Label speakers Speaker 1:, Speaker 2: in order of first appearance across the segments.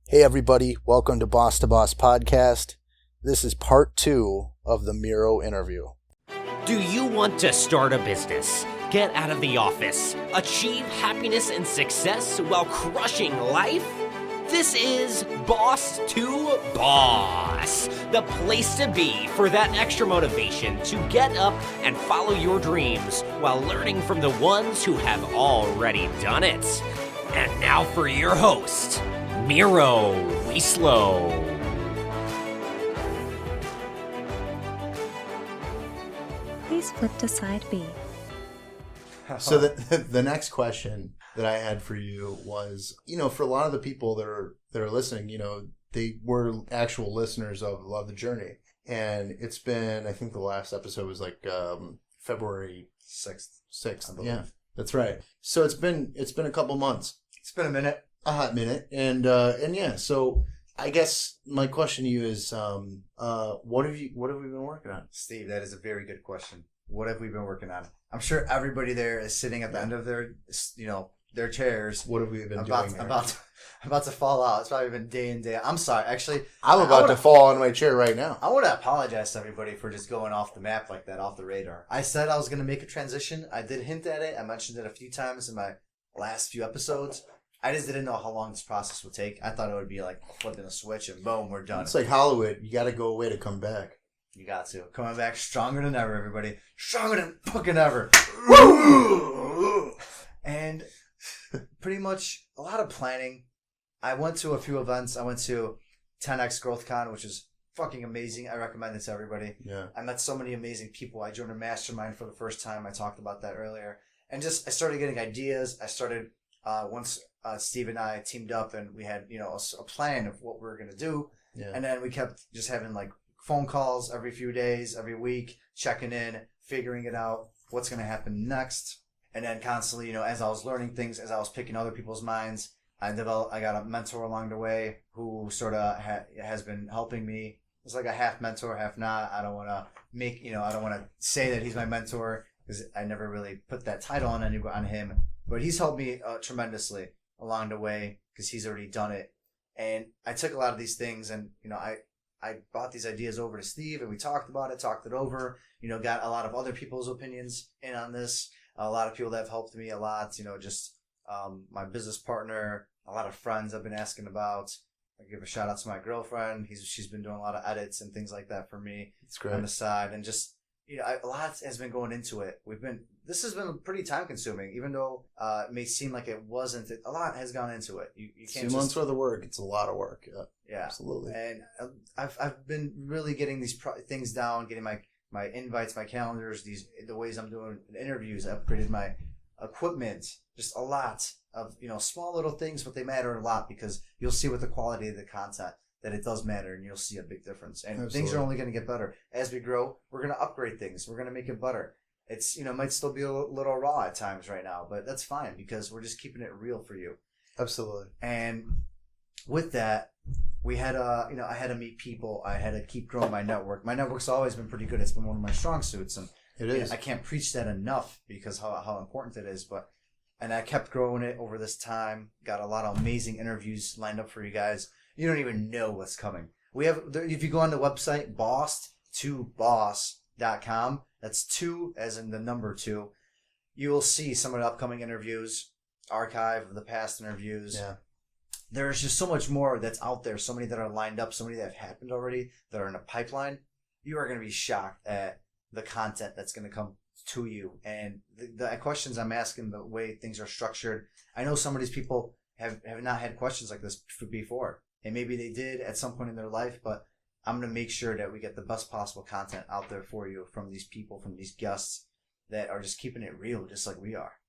Speaker 1: Hey everybody, welcome to Boss Podcast. This is part 2 of the Miro interview.
Speaker 2: Do you want to start a business, get out of the office, achieve happiness and success while crushing life? This is Boss to Boss, the place to be for that extra motivation to get up and follow your dreams while learning from the ones who have already done it. And now for your host, Miro Journey.
Speaker 3: Please flip to side B.
Speaker 1: So the next question that I had for you was, for a lot of the people that are listening, they were actual listeners of Love the Journey. And it's been, I think the last episode was like February 6th. Yeah, that's right. So it's been a couple months.
Speaker 4: It's been a minute.
Speaker 1: A hot minute. And yeah, so I guess my question to you is, what have we been working on?
Speaker 4: Steve, that is a very good question. What have we been working on? I'm sure everybody there is sitting at the end of their, their chairs.
Speaker 1: What have we been doing?
Speaker 4: About to fall out. It's probably been day in, day out. I'm sorry. Actually,
Speaker 1: I'm about to fall on my chair right now.
Speaker 4: I want to apologize to everybody for just going off the map like that, off the radar. I said I was going to make a transition. I did hint at it. I mentioned it a few times in my last few episodes. I just didn't know how long this process would take. I thought it would be like flipping a switch and boom, we're done.
Speaker 1: It's like Hollywood. You got to go away to come back.
Speaker 4: You got to. Coming back stronger than ever, everybody. Stronger than fucking ever. And pretty much a lot of planning. I went to a few events. I went to 10X Growth Con, which is fucking amazing. I recommend it to everybody.
Speaker 1: Yeah.
Speaker 4: I met so many amazing people. I joined a mastermind for the first time. I talked about that earlier. And I started getting ideas. I started, once Steve and I teamed up and we had, a plan of what we were going to do.
Speaker 1: Yeah.
Speaker 4: And then we kept just having like phone calls every few days, every week, checking in, figuring it out, what's going to happen next. And then constantly, as I was learning things, as I was picking other people's minds, I got a mentor along the way who sort of has been helping me. It's like a half mentor, half not. I don't want to I don't want to say that he's my mentor because I never really put that title on him. But he's helped me tremendously along the way because he's already done it. And I took a lot of these things and, I brought these ideas over to Steve and we talked about it, talked it over, got a lot of other people's opinions in on this. A lot of people that have helped me a lot, my business partner, a lot of friends I've been asking about. I give a shout out to my girlfriend. She's been doing a lot of edits and things like that for me.
Speaker 1: It's great.
Speaker 4: On the side. And just, a lot has been going into it. This has been pretty time consuming, even though it may seem like it wasn't. A lot has gone into it. You can't
Speaker 1: 2 months worth of work. It's a lot of work.
Speaker 4: Yeah,
Speaker 1: absolutely.
Speaker 4: And I've been really getting these things down, getting my invites, my calendars, the ways I'm doing interviews. I upgraded my equipment, just a lot of small little things, but they matter a lot because you'll see with the quality of the content that it does matter, and you'll see a big difference. And
Speaker 1: Absolutely.
Speaker 4: Things are only going to get better as we grow. We're going to upgrade things. We're going to make it better. It's might still be a little raw at times right now, but that's fine because we're just keeping it real for you.
Speaker 1: Absolutely.
Speaker 4: And with that, we had I had to meet people. I had to keep growing my network. My network's always been pretty good. It's been one of my strong suits, and
Speaker 1: it is.
Speaker 4: I can't preach that enough because how important it is. And I kept growing it over this time. Got a lot of amazing interviews lined up for you guys. You don't even know what's coming. We have, if you go on the website, boss2boss.com, that's 2 as in the number 2, you will see some of the upcoming interviews, archive of the past interviews.
Speaker 1: Yeah.
Speaker 4: There's just so much more that's out there, so many that are lined up, so many that have happened already, that are in a pipeline. You are going to be shocked at the content that's going to come to you. And the questions I'm asking, the way things are structured, I know some of these people have not had questions like this before. And maybe they did at some point in their life, but I'm going to make sure that we get the best possible content out there for you from these people, from these guests that are just keeping it real, just like we are.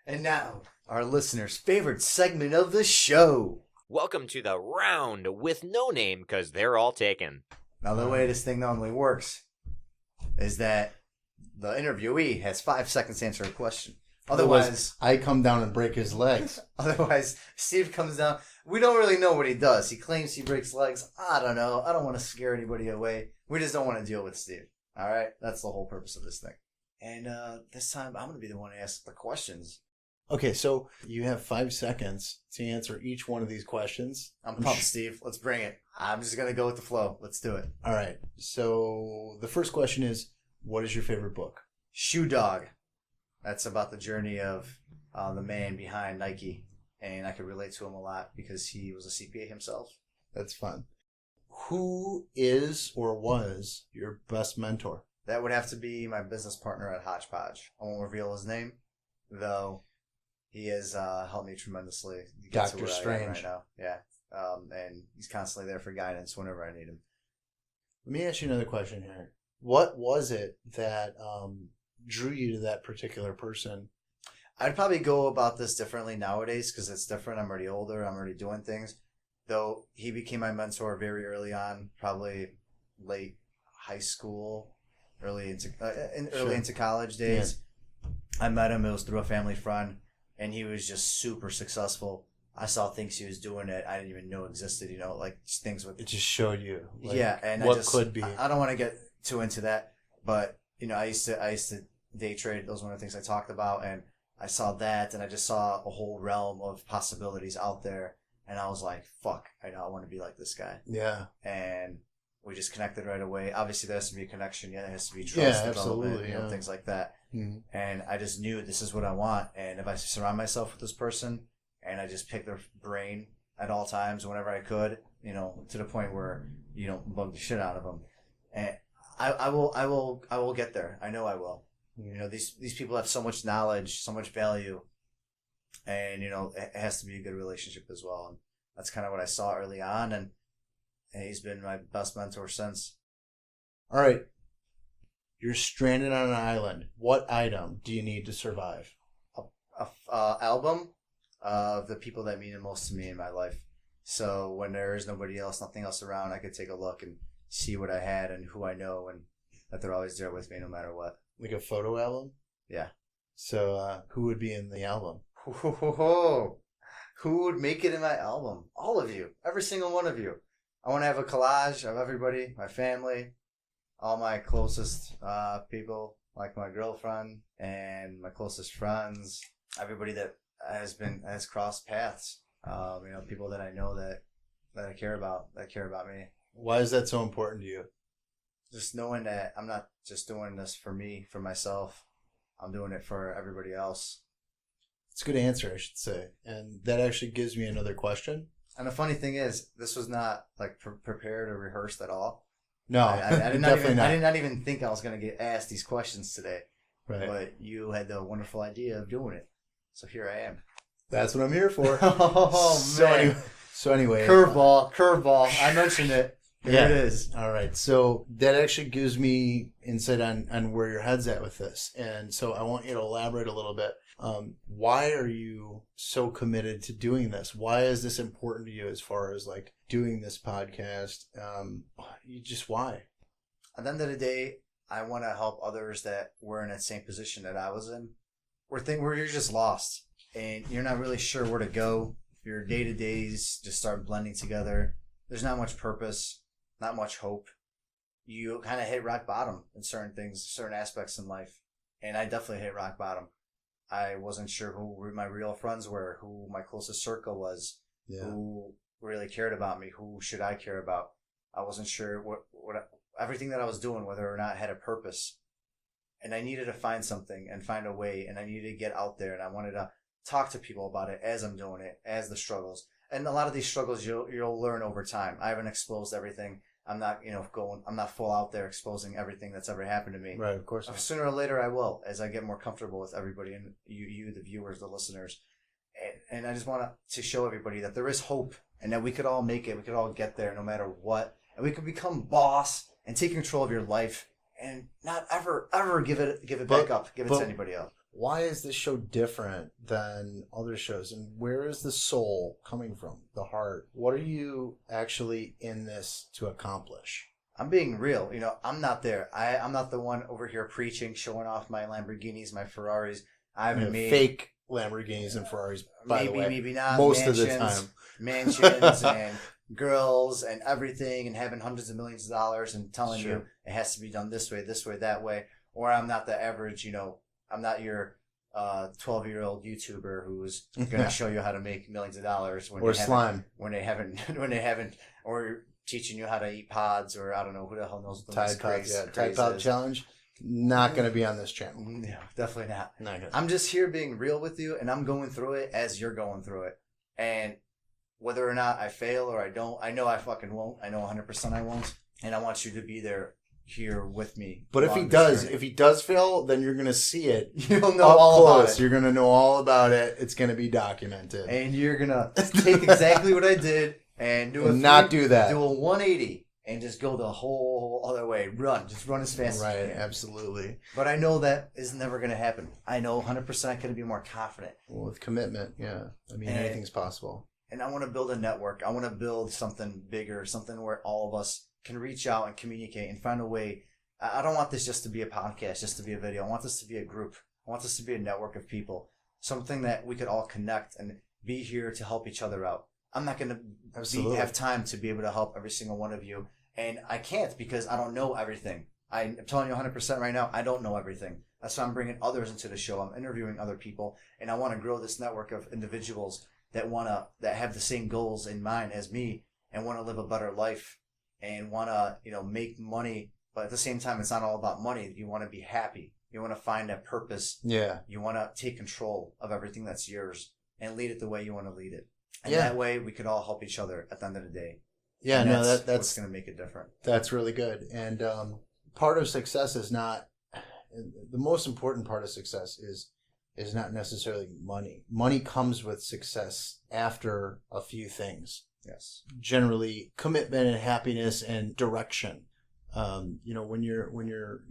Speaker 4: And now, our listeners' favorite segment of the show.
Speaker 2: Welcome to the round with no name because they're all taken.
Speaker 4: Now, the way this thing normally works is that the interviewee has 5 seconds to answer a question. Otherwise,
Speaker 1: I come down and break his legs.
Speaker 4: Otherwise, Steve comes down. We don't really know what he does. He claims he breaks legs. I don't know. I don't want to scare anybody away. We just don't want to deal with Steve. All right? That's the whole purpose of this thing. And this time, I'm going to be the one to ask the questions.
Speaker 1: Okay, so you have 5 seconds to answer each one of these questions.
Speaker 4: I'm pumped, Steve. Let's bring it. I'm just going to go with the flow. Let's do it.
Speaker 1: All right. So the first question is, what is your favorite book?
Speaker 4: Shoe Dog. That's about the journey of the man behind Nike. And I could relate to him a lot because he was a CPA himself.
Speaker 1: That's fun. Who is or was your best mentor?
Speaker 4: That would have to be my business partner at Hodgepodge. I won't reveal his name, though he has helped me tremendously. To get to
Speaker 1: Dr.
Speaker 4: where I am
Speaker 1: Strange.
Speaker 4: right now. Yeah. And he's constantly there for guidance whenever I need him.
Speaker 1: Let me ask you another question here. What was it that drew you to that particular person?
Speaker 4: I'd probably go about this differently nowadays because it's different. I'm already older. I'm already doing things. Though he became my mentor very early on, probably late high school, early into college days. Yeah. I met him. It was through a family friend, and he was just super successful. I saw things he was doing that I didn't even know existed. Like things with
Speaker 1: it just showed you.
Speaker 4: Yeah, and
Speaker 1: what could be.
Speaker 4: I don't want to get too into that, but I used to day trade. Those were one of the things I talked about, and I saw that, and I just saw a whole realm of possibilities out there. And I was like, fuck, I want to be like this guy.
Speaker 1: Yeah.
Speaker 4: And we just connected right away. Obviously, there has to be a connection. Yeah, there has to be trust, development, things like that. Mm-hmm. And I just knew this is what I want. And if I surround myself with this person and I just pick their brain at all times whenever I could, to the point where you don't bug the shit out of them. And I will get there. I know I will. Mm-hmm. These people have so much knowledge, so much value. And, it has to be a good relationship as well. And that's kind of what I saw early on. And he's been my best mentor since.
Speaker 1: All right. You're stranded on an island. What item do you need to survive?
Speaker 4: A album of the people that mean the most to me in my life. So when there is nobody else, nothing else around, I could take a look and see what I had and who I know and that they're always there with me no matter what.
Speaker 1: Like a photo album?
Speaker 4: Yeah.
Speaker 1: So who would be in the album?
Speaker 4: Who would make it in my album? All of you. Every single one of you. I want to have a collage of everybody, my family, all my closest people, like my girlfriend and my closest friends, everybody that has crossed paths. People that I know that I care about, that care about me.
Speaker 1: Why is that so important to you?
Speaker 4: Just knowing that I'm not just doing this for me, for myself. I'm doing it for everybody else.
Speaker 1: It's a good answer, I should say. And that actually gives me another question.
Speaker 4: And the funny thing is, this was not like prepared or rehearsed at all.
Speaker 1: No,
Speaker 4: I did not even think I was going to get asked these questions today. Right. But you had the wonderful idea of doing it. So here I am.
Speaker 1: That's what I'm here for.
Speaker 4: Man.
Speaker 1: So anyway.
Speaker 4: Curveball. I mentioned it. Here it is.
Speaker 1: All right. So that actually gives me insight on where your head's at with this. And so I want you to elaborate a little bit. Why are you so committed to doing this? Why is this important to you as far as like doing this podcast? Why?
Speaker 4: At the end of the day, I want to help others that were in that same position that I was in. Where you're just lost and you're not really sure where to go. Your day-to-days just start blending together. There's not much purpose, not much hope. You kind of hit rock bottom in certain things, certain aspects in life. And I definitely hit rock bottom. I wasn't sure who my real friends were, who my closest circle was, who really cared about me, who should I care about. I wasn't sure what everything that I was doing, whether or not had a purpose. And I needed to find something and find a way, and I needed to get out there, and I wanted to talk to people about it as I'm doing it, as the struggles. And a lot of these struggles you'll learn over time. I haven't exposed everything. I'm not, I'm not full out there exposing everything that's ever happened to me.
Speaker 1: Right, of course.
Speaker 4: Sooner or later I will, as I get more comfortable with everybody and you, the viewers, the listeners. And I just want to show everybody that there is hope and that we could all make it. We could all get there no matter what. And we could become boss and take control of your life and not ever give it back up, give it to anybody else.
Speaker 1: Why is this show different than other shows? And where is the soul coming from? The heart? What are you actually in this to accomplish?
Speaker 4: I'm being real. I'm not there. I'm not the one over here preaching, showing off my Lamborghinis, my Ferraris. I haven't made
Speaker 1: fake Lamborghinis and Ferraris, by the way.
Speaker 4: Maybe not.
Speaker 1: Most of the time.
Speaker 4: Mansions and girls and everything and having hundreds of millions of dollars and telling you it has to be done this way, that way. Or I'm not the average, I'm not your a 12-year-old YouTuber who's going to show you how to make millions of dollars when
Speaker 1: Or
Speaker 4: they
Speaker 1: slime.
Speaker 4: when they haven't, or teaching you how to eat pods, or I don't know who the hell knows what the
Speaker 1: Tide
Speaker 4: next
Speaker 1: Pod,
Speaker 4: craze,
Speaker 1: Tide
Speaker 4: craze
Speaker 1: Pod
Speaker 4: is.
Speaker 1: Challenge. Not going to be on this channel.
Speaker 4: No, definitely not.
Speaker 1: Not gonna.
Speaker 4: I'm just here being real with you, and I'm going through it as you're going through it. And whether or not I fail or I don't, I know I fucking won't. I know 100% I won't. And I want you to be there here with me.
Speaker 1: But if he does fail, then you're going to see it.
Speaker 4: You'll know
Speaker 1: up
Speaker 4: all
Speaker 1: close.
Speaker 4: about it.
Speaker 1: You're going to know all about it. It's going to be documented.
Speaker 4: And you're going to take exactly what I did and do
Speaker 1: do that.
Speaker 4: Do a 180 and just go the whole other way. Run. Just run as fast as you
Speaker 1: Right,
Speaker 4: can.
Speaker 1: absolutely.
Speaker 4: But I know that is never going to happen. I know 100% I could be more confident.
Speaker 1: Well, with commitment, yeah. I mean,
Speaker 4: And-
Speaker 1: anything's possible.
Speaker 4: And I want to build a network. I want to build something bigger, something where all of us can reach out and communicate and find a way. I don't want this just to be a podcast, just to be a video. I want this to be a group. I want this to be a network of people. Something that we could all connect and be here to help each other out. I'm not going to have time to be able to help every single one of you. And I can't because I don't know everything. I'm telling you 100% right now, I don't know everything. That's why I'm bringing others into the show. I'm interviewing other people. And I want to grow this network of individuals that have the same goals in mind as me and want to live a better life and want to, make money. But at the same time, it's not all about money. You want to be happy. You want to find a purpose.
Speaker 1: Yeah.
Speaker 4: You want to take control of everything that's yours and lead it the way you want to lead it. And
Speaker 1: Yeah.
Speaker 4: that way we could all help each other at the end of the day.
Speaker 1: Yeah,
Speaker 4: And
Speaker 1: no,
Speaker 4: what's
Speaker 1: that's
Speaker 4: going to make it different.
Speaker 1: That's really good. And part of success is not the most important part of success is not necessarily money. Money comes with success after a few things.
Speaker 4: Yes.
Speaker 1: Generally, commitment and happiness and direction. When you're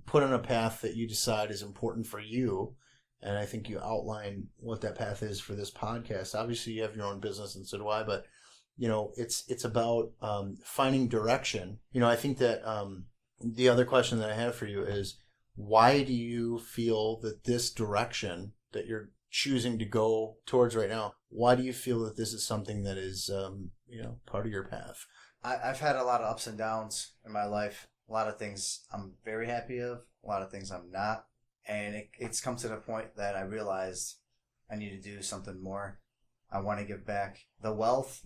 Speaker 1: put on a path that you decide is important for you, and I think you outline what that path is for this podcast. Obviously, you have your own business, and so do I. But it's about finding direction. I think that the other question that I have for you is, why do you feel that this direction that you're choosing to go towards right now, why do you feel that this is something that is, part of your path?
Speaker 4: I've had a lot of ups and downs in my life. A lot of things I'm very happy of. A lot of things I'm not. And it's come to the point that I realized I need to do something more. I want to give back. The wealth,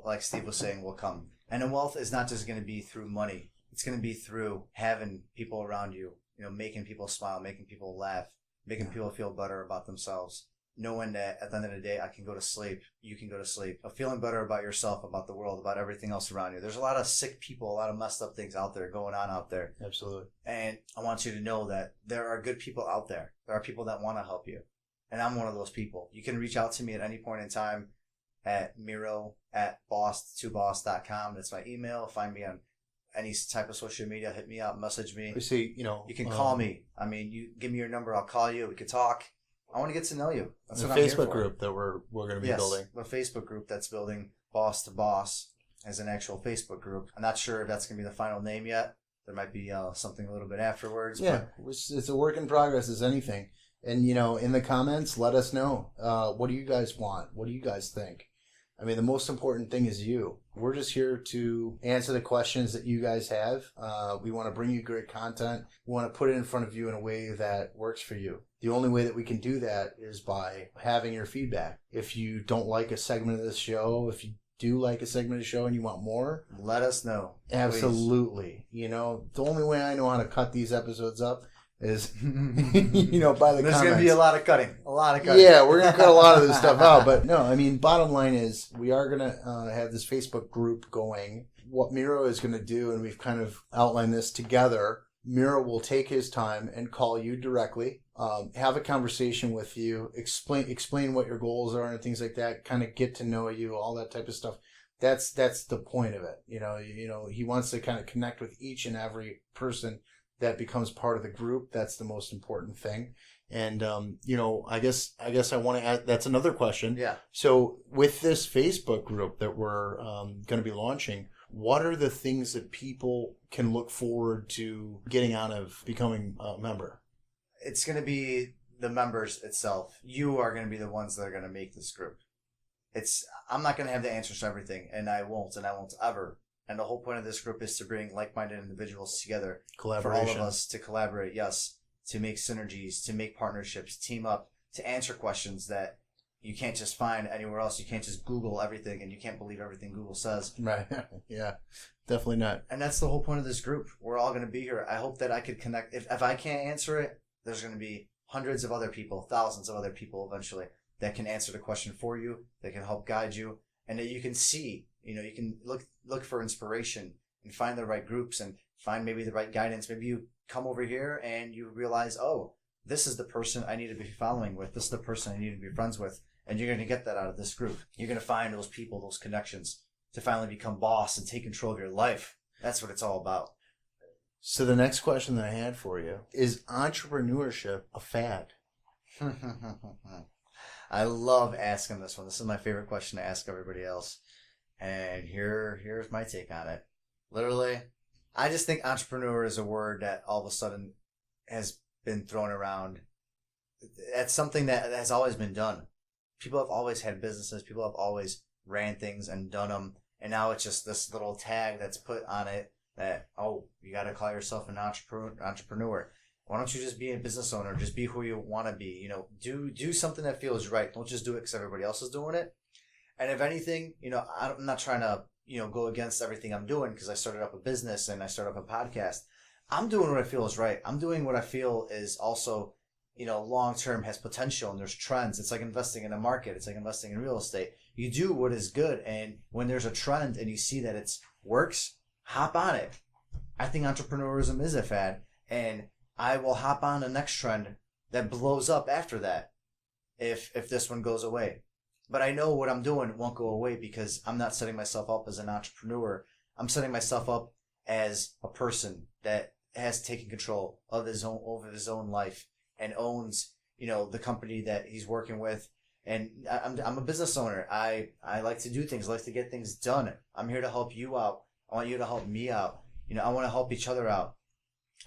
Speaker 4: like Steve was saying, will come. And the wealth is not just going to be through money. It's going to be through having people around you, making people smile, making people laugh, making people feel better about themselves. Knowing that at the end of the day, I can go to sleep, you can go to sleep. Feeling better about yourself, about the world, about everything else around you. There's a lot of sick people, a lot of messed up things out there going on out there.
Speaker 1: Absolutely.
Speaker 4: And I want you to know that there are good people out there. There are people that want to help you. And I'm one of those people. You can reach out to me at any point in time at Miro at boss2boss.com. That's my email. Find me on any type of social media. Hit me up, message me.
Speaker 1: See,
Speaker 4: you can call me. I mean, you give me your number. I'll call you. We could talk. I want to get to know you. That's
Speaker 1: the
Speaker 4: what I'm here
Speaker 1: Facebook
Speaker 4: for.
Speaker 1: group that we're going to be building.
Speaker 4: The Facebook group that's building Boss to Boss as an actual Facebook group. I'm not sure if that's going to be the final name yet. There might be something a little bit afterwards.
Speaker 1: Yeah, it's a work in progress as anything. And, in the comments, let us know. What do you guys want? What do you guys think? I mean, the most important thing is you. We're just here to answer the questions that you guys have. We want to bring you great content. We want to put it in front of you in a way that works for you. The only way that we can do that is by having your feedback. If you don't like a segment of this show, if you do like a segment of the show and you want more,
Speaker 4: let us know.
Speaker 1: Absolutely. Please. The only way I know how to cut these episodes up is, by the comments.
Speaker 4: There's going to be a lot of cutting.
Speaker 1: Yeah, we're going to cut a lot of this stuff out. But no, I mean, bottom line is we are going to have this Facebook group going. What Miro is going to do, and we've kind of outlined this together, Miro will take his time and call you directly, have a conversation with you, explain what your goals are and things like that, kind of get to know you, all that type of stuff. That's the point of it. He wants to kind of connect with each and every person that becomes part of the group. That's the most important thing. And, I guess I want to add, that's another question.
Speaker 4: Yeah.
Speaker 1: So with this Facebook group that we're going to be launching, what are the things that people can look forward to getting out of becoming a member?
Speaker 4: It's going to be the members itself. You are going to be the ones that are going to make this group. I'm not going to have the answers to everything, and I won't ever. And the whole point of this group is to bring like-minded individuals together. For all of us to collaborate, yes. to make synergies, to make partnerships, team up, to answer questions that you can't just find anywhere else. You can't just Google everything, and you can't believe everything Google says.
Speaker 1: Right. Yeah, definitely not.
Speaker 4: And that's the whole point of this group. We're all going to be here. I hope that I could connect. If I can't answer it, there's going to be hundreds of other people, thousands of other people eventually that can answer the question for you, that can help guide you, and that you can see, you can look for inspiration and find the right groups and find maybe the right guidance. Maybe you come over here and you realize, oh, this is the person I need to be following with. This is the person I need to be friends with. And you're going to get that out of this group. You're going to find those people, those connections to finally become boss and take control of your life. That's what it's all about.
Speaker 1: So the next question that I had for you is entrepreneurship a fad?
Speaker 4: I love asking this one. This is my favorite question to ask everybody else. And here's my take on it. Literally, I just think entrepreneur is a word that all of a sudden has been thrown around. That's something that has always been done. People have always had businesses. People have always ran things and done them. And now it's just this little tag that's put on it that, oh, you got to call yourself an entrepreneur. Why don't you just be a business owner? Just be who you want to be. Do something that feels right. Don't just do it because everybody else is doing it. And if anything, I'm not trying to, go against everything I'm doing because I started up a business and I started up a podcast. I'm doing what I feel is right. I'm doing what I feel is also, long-term has potential and there's trends. It's like investing in a market. It's like investing in real estate. You do what is good. And when there's a trend and you see that it works, hop on it. I think entrepreneurism is a fad, and I will hop on the next trend that blows up after that if this one goes away. But I know what I'm doing won't go away because I'm not setting myself up as an entrepreneur. I'm setting myself up as a person that has taken control of his own life and owns, the company that he's working with. And I'm a business owner. I like to do things. I like to get things done. I'm here to help you out. I want you to help me out. I want to help each other out.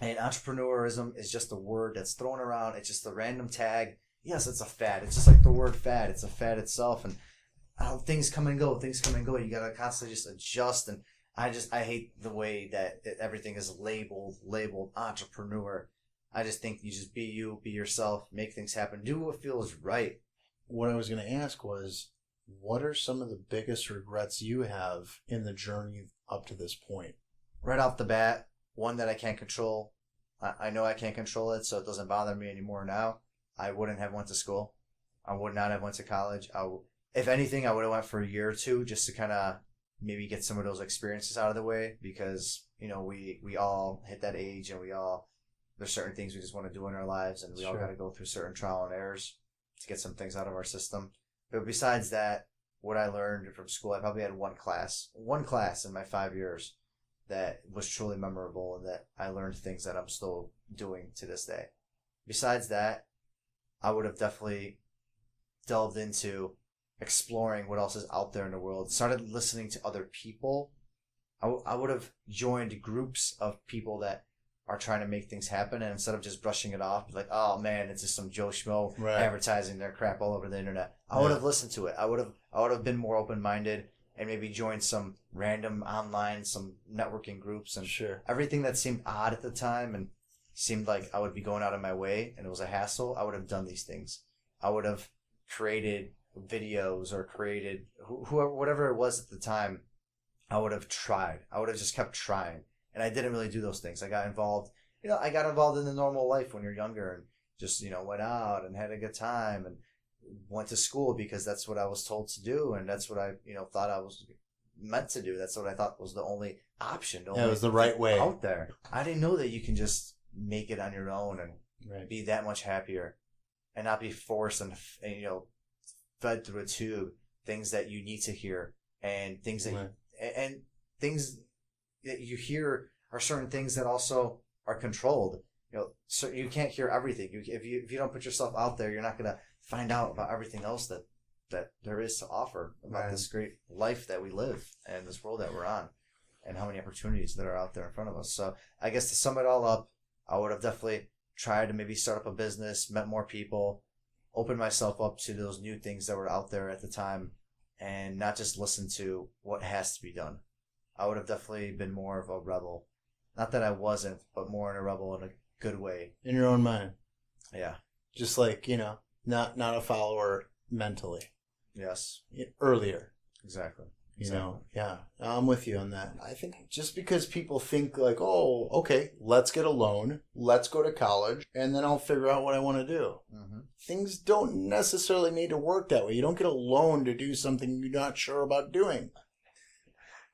Speaker 4: And entrepreneurism is just a word that's thrown around. It's just a random tag. Yes, it's a fad. It's just like the word fad. It's a fad itself. And things come and go. You got to constantly just adjust. And I hate the way that everything is labeled entrepreneur. I just think you just be you, be yourself, make things happen, do what feels right.
Speaker 1: What I was going to ask was, what are some of the biggest regrets you have in the journey up to this point?
Speaker 4: Right off the bat, one that I can't control. I know I can't control it, so it doesn't bother me anymore now. I wouldn't have went to school. I would not have went to college. If anything, I would have went for a year or two just to kind of maybe get some of those experiences out of the way because, we all hit that age and there's certain things we just want to do in our lives and we all got to go through certain trial and errors to get some things out of our system. But besides that, what I learned from school, I probably had one class in my 5 years that was truly memorable and that I learned things that I'm still doing to this day. Besides that, I would have definitely delved into exploring what else is out there in the world, started listening to other people. I would have joined groups of people that are trying to make things happen, and instead of just brushing it off, like, oh man, it's just some Joe Schmo advertising their crap all over the internet. I would have listened to it. I would have been more open-minded and maybe joined some random online, some networking groups and everything that seemed odd at the time and seemed like I would be going out of my way and it was a hassle. I would have done these things. I would have created videos or created whatever it was at the time. I would have tried. I would have just kept trying. And I didn't really do those things. I got involved in the normal life when you're younger and just, went out and had a good time and went to school because that's what I was told to do. And that's what I, thought I was meant to do. That's what I thought was the only option.
Speaker 1: It was the right way
Speaker 4: out there. I didn't know that you can just make it on your own and be that much happier and not be forced and fed through a tube things that you need to hear and things that and things that you hear are certain things that also are controlled. So you can't hear everything. If you don't put yourself out there, you're not going to find out about everything else that there is to offer about this great life that we live and this world that we're on and how many opportunities that are out there in front of us. So I guess to sum it all up, I would have definitely tried to maybe start up a business, met more people, opened myself up to those new things that were out there at the time and not just listen to what has to be done. I would have definitely been more of a rebel. Not that I wasn't, but more in a rebel in a good way.
Speaker 1: In your own mind.
Speaker 4: Yeah.
Speaker 1: Just like, not a follower mentally.
Speaker 4: Yes.
Speaker 1: Earlier.
Speaker 4: Exactly.
Speaker 1: Yeah, I'm with you on that. I think just because people think like, oh, okay, let's get a loan, let's go to college, and then I'll figure out what I want to do.
Speaker 4: Mm-hmm.
Speaker 1: Things don't necessarily need to work that way. You don't get a loan to do something you're not sure about doing.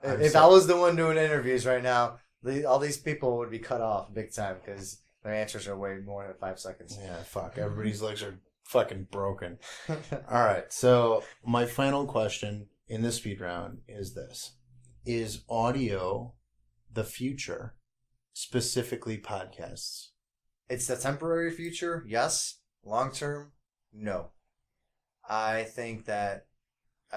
Speaker 4: If I was the one doing interviews right now, all these people would be cut off big time because their answers are way more than 5 seconds.
Speaker 1: Yeah, fuck. Everybody's legs are fucking broken. All right, so my final question in the speed round is this. Is audio the future, specifically podcasts?
Speaker 4: It's the temporary future, yes. Long term, no. I think that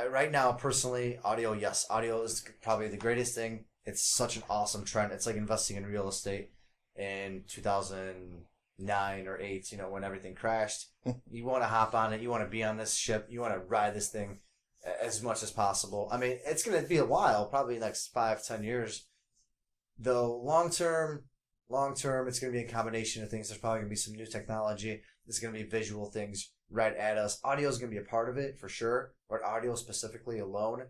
Speaker 4: right now, personally, audio, yes. Audio is probably the greatest thing. It's such an awesome trend. It's like investing in real estate in 2009 or 8, when everything crashed. You want to hop on it. You want to be on this ship. You want to ride this thing as much as possible. I mean, it's going to be a while, probably next 5-10 years. Though long term, it's going to be a combination of things. There's probably going to be some new technology. There's going to be visual things right at us. Audio is going to be a part of it for sure, but audio specifically alone,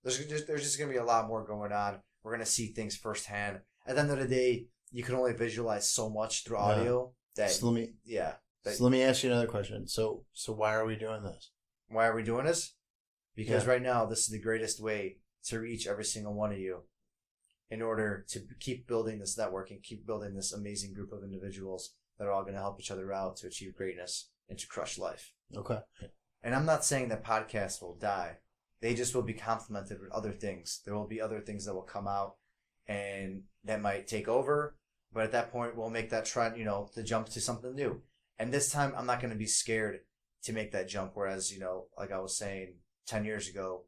Speaker 4: there's just going to be a lot more going on. We're going to see things firsthand. At the end of the day, you can only visualize so much through audio.
Speaker 1: So let me ask you another question. So why are we doing this?
Speaker 4: Why are we doing this? Because right now, this is the greatest way to reach every single one of you in order to keep building this network and keep building this amazing group of individuals that are all going to help each other out to achieve greatness and to crush life.
Speaker 1: Okay.
Speaker 4: And I'm not saying that podcasts will die. They just will be complemented with other things. There will be other things that will come out and that might take over. But at that point, we'll make that trend, to jump to something new. And this time, I'm not going to be scared to make that jump. Whereas, like I was saying, 10 years ago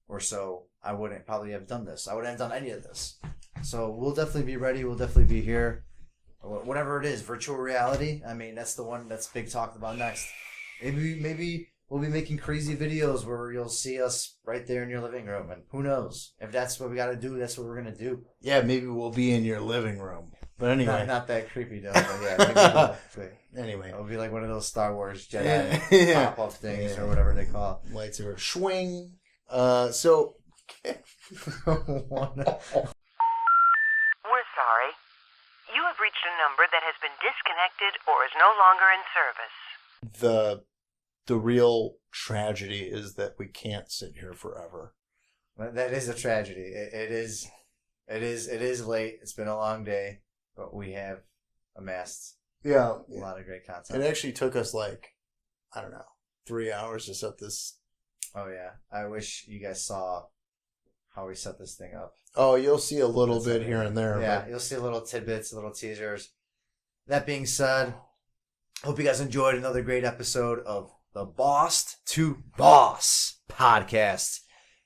Speaker 4: or so, I wouldn't probably have done this. I wouldn't have done any of this. So we'll definitely be ready. We'll definitely be here. Whatever it is, virtual reality. I mean, that's the one that's big talked about next. Maybe we'll be making crazy videos where you'll see us right there in your living room. And who knows? If that's what we got to do, that's what we're going to do.
Speaker 1: Yeah, maybe we'll be in your living room. But anyway.
Speaker 4: Not that creepy, though. But yeah,
Speaker 1: anyway.
Speaker 4: It'll be like one of those Star Wars Jedi pop-up things or whatever they call it.
Speaker 1: Lightsaber. Swing. So.
Speaker 5: We're sorry. You have reached a number that has been disconnected or is no longer in service.
Speaker 1: The real tragedy is that we can't sit here forever.
Speaker 4: That is a tragedy. It is late. It's been a long day, but we have amassed a lot of great content.
Speaker 1: It actually took us 3 hours to set this.
Speaker 4: Oh yeah, I wish you guys saw how we set this thing up.
Speaker 1: Oh, you'll see a little bit here and there.
Speaker 4: Yeah, you'll see little tidbits, little teasers. That being said, hope you guys enjoyed another great episode of the Boss to Boss podcast.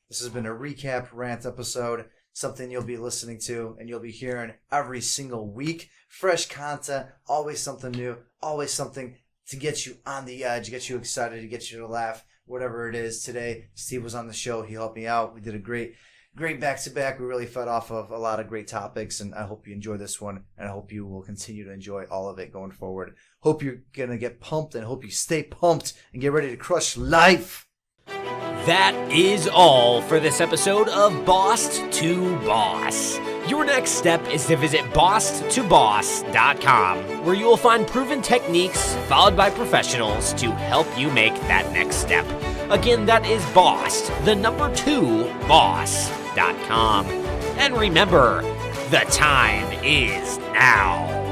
Speaker 4: This has been a recap rant episode, something you'll be listening to and you'll be hearing every single week. Fresh content, always something new, always something to get you on the edge, get you excited, to get you to laugh, whatever it is. Today, Steve was on the show. He helped me out. We did a great back-to-back. We really fed off of a lot of great topics, and I hope you enjoy this one, and I hope you will continue to enjoy all of it going forward. Hope you're going to get pumped, and hope you stay pumped and get ready to crush life.
Speaker 2: That is all for this episode of Boss to Boss. Your next step is to visit bosstoboss.com, where you will find proven techniques followed by professionals to help you make that next step. Again, that is boss2boss.com. And remember, the time is now.